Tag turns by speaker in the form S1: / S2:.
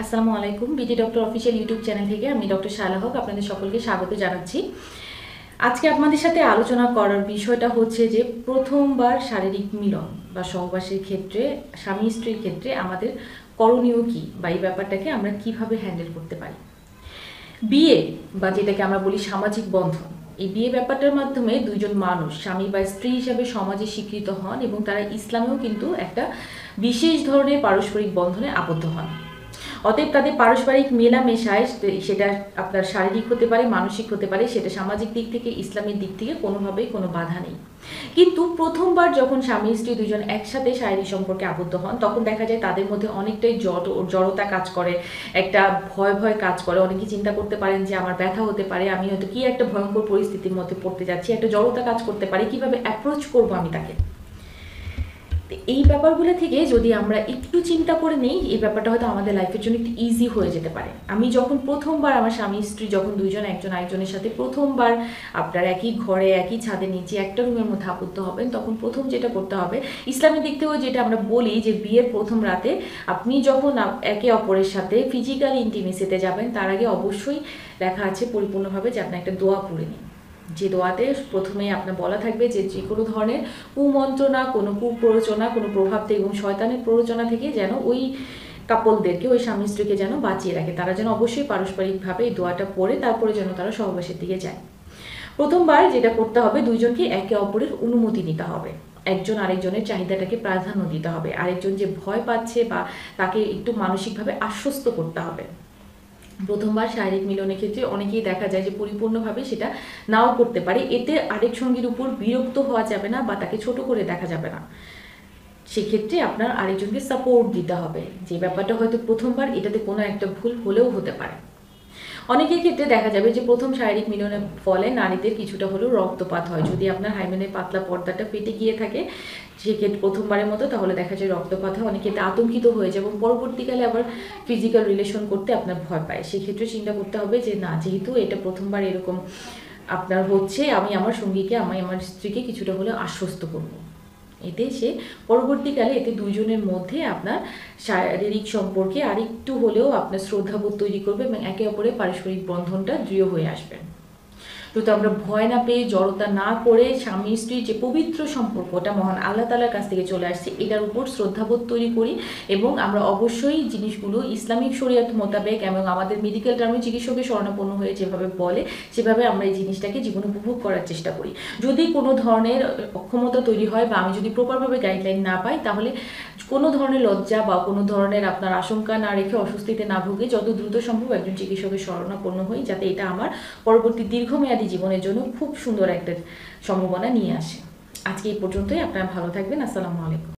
S1: আসসালামু আলাইকুম। BD doctor official YouTube channel থেকে আমি ডক্টর শায়লা হক আপনাদের সকলকে স্বাগত জানাচ্ছি। আজকে আপনাদের সাথে আলোচনা করার বিষয়টা হচ্ছে যে প্রথমবার শারীরিক মিলন বা সহবাসের ক্ষেত্রে স্বামী স্ত্রীর ক্ষেত্রে আমাদের করণীয় কী বা এই ব্যাপারটাকে আমরা কিভাবে হ্যান্ডেল করতে পারি। বিয়ে বা যেটাকে আমরা বলি সামাজিক বন্ধন, এই বিয়ে ব্যাপারটার মাধ্যমে দুইজন মানুষ স্বামী বা স্ত্রী হিসাবে সমাজে স্বীকৃত হন এবং তারা ইসলামেও কিন্তু একটা বিশেষ ধরনের পারস্পরিক বন্ধনে আবদ্ধ হন। অতএব তাদের পারস্পরিক মেলামেশায় সেটা আপনার শারীরিক হতে পারে, মানসিক হতে পারে, সেটা সামাজিক দিক থেকে ইসলামের দিক থেকে কোনোভাবেই কোনো বাধা নেই। কিন্তু প্রথমবার যখন স্বামী স্ত্রী দুজন একসাথে শারীরিক সম্পর্কে আবদ্ধ হন তখন দেখা যায় তাদের মধ্যে অনেকটাই জড়তা কাজ করে, একটা ভয় ভয় কাজ করে। অনেকে চিন্তা করতে পারেন যে আমার ব্যথা হতে পারে, আমি হয়তো কি একটা ভয়ঙ্কর পরিস্থিতির মধ্যে পড়তে যাচ্ছি, একটা জড়তা কাজ করতে পারে, কিভাবে অ্যাপ্রোচ করবো আমি তাকে। এই ব্যাপারগুলো থেকে যদি আমরা একটু চিন্তা করে নিই, এই ব্যাপারটা হয়তো আমাদের লাইফের জন্য একটু ইজি হয়ে যেতে পারে। আমি যখন প্রথমবার আমার স্বামী স্ত্রী যখন দুইজন একজন আরেকজনের সাথে প্রথমবার আপনার একই ঘরে একই ছাদের নিচে একটা রুমের মধ্যে আবদ্ধ হবেন, তখন প্রথম যেটা করতে হবে, ইসলামের দিক থেকেও যেটা আমরা বলি যে বিয়ের প্রথম রাতে আপনি যখন একে অপরের সাথে ফিজিক্যাল ইন্টিমেসিতে যাবেন তার আগে অবশ্যই লেখা আছে পরিপূর্ণভাবে যে আপনি একটা দোয়া পড়ে নিন। যে দোয়াতে প্রথমেই আপনার বলা থাকবে যে যে কোনো ধরনের কুমন্ত্রণা, কোনো কুপ্ররোচনা, কোনো প্রভাব থেকে এবং শয়তানের প্ররোচনা থেকে যেন ওই কাপলদেরকে, ওই স্বামী স্ত্রীকে যেন বাঁচিয়ে রাখে। তারা যেন অবশ্যই পারস্পরিকভাবে এই দোয়াটা পড়ে তারপরে যেন তারা সহবাসের দিকে যায়। প্রথমবার যেটা করতে হবে, দুইজনকে একে অপরের অনুমতি নিতে হবে। একজন আরেকজনের চাহিদাটাকে প্রাধান্য দিতে হবে। আরেকজন যে ভয় পাচ্ছে বা তাকে একটু মানসিকভাবে আশ্বস্ত করতে হবে। প্রথমবার শারীরিক মিলনের ক্ষেত্রে অনেকেই দেখা যায় যে পরিপূর্ণভাবে সেটা নাও করতে পারে। এতে আরেক সঙ্গীর উপর বিরক্ত হওয়া যাবে না বা তাকে ছোট করে দেখা যাবে না। সেক্ষেত্রে আপনার আরেকজনকে সাপোর্ট দিতে হবে। যে ব্যাপারটা হয়তো প্রথমবার, এটাতে কোনো একটা ভুল হলেও হতে পারে। অনেকের ক্ষেত্রে দেখা যাবে যে প্রথম শারীরিক মিলনের ফলে নারীদের কিছুটা হলেও রক্তপাত হয়। যদি আপনার হাইমেনের পাতলা পর্দাটা ফেটে গিয়ে থাকে সেক্ষেত্রে প্রথমবারের মতো, তাহলে দেখা যায় রক্তপাত হয়। অনেকে এতে আতঙ্কিত হয়ে যায় এবং পরবর্তীকালে আবার ফিজিক্যাল রিলেশন করতে আপনার ভয় পায়। সেক্ষেত্রে চিন্তা করতে হবে যে না, যেহেতু এটা প্রথমবার এরকম আপনার হচ্ছে, আমি আমার সঙ্গীকে, আমি আমার স্ত্রীকে কিছুটা হলেও আশ্বস্ত করব। এতে সে পরবর্তীকালে এতে দুইজনের মধ্যে আপনার শারীরিক সম্পর্কে আরেকটু হলেও আপনার শ্রদ্ধাবোধ তৈরি করবে এবং একে অপরের পারস্পরিক বন্ধনটা দৃঢ় হয়ে আসবে। তো আমরা ভয় না পেয়ে, জড়তা না করে, স্বামী স্ত্রীর যে পবিত্র সম্পর্কটা মহান আল্লাহ তাআলার কাছ থেকে চলে আসছে এটার উপর শ্রদ্ধাবোধ তৈরি করি এবং আমরা অবশ্যই জিনিসগুলো ইসলামিক শরিয়ত মোতাবেক এবং আমাদের মেডিকেল টার্মে চিকিৎসকের শরণাপন্ন হয়ে যেভাবে বলে সেভাবে আমরা এই জিনিসটাকে জীবনে উপভোগ করার চেষ্টা করি। যদি কোনো ধরনের অক্ষমতা তৈরি হয় বা আমি যদি প্রপারভাবে গাইডলাইন না পাই, তাহলে কোনো ধরনের লজ্জা বা কোনো ধরনের আপনার আশঙ্কা না রেখে, অস্বস্তিতে না ভুগে যত দ্রুত সম্ভব একজন চিকিৎসকের শরণাপন্ন হই, যাতে এটা আমার পরবর্তী দীর্ঘমেয়াদী জীবনের জন্য খুব সুন্দর একটা সম্ভাবনা নিয়ে আসে। আজকে এই পর্যন্তই। আপনারা ভালো থাকবেন। আসসালামু আলাইকুম।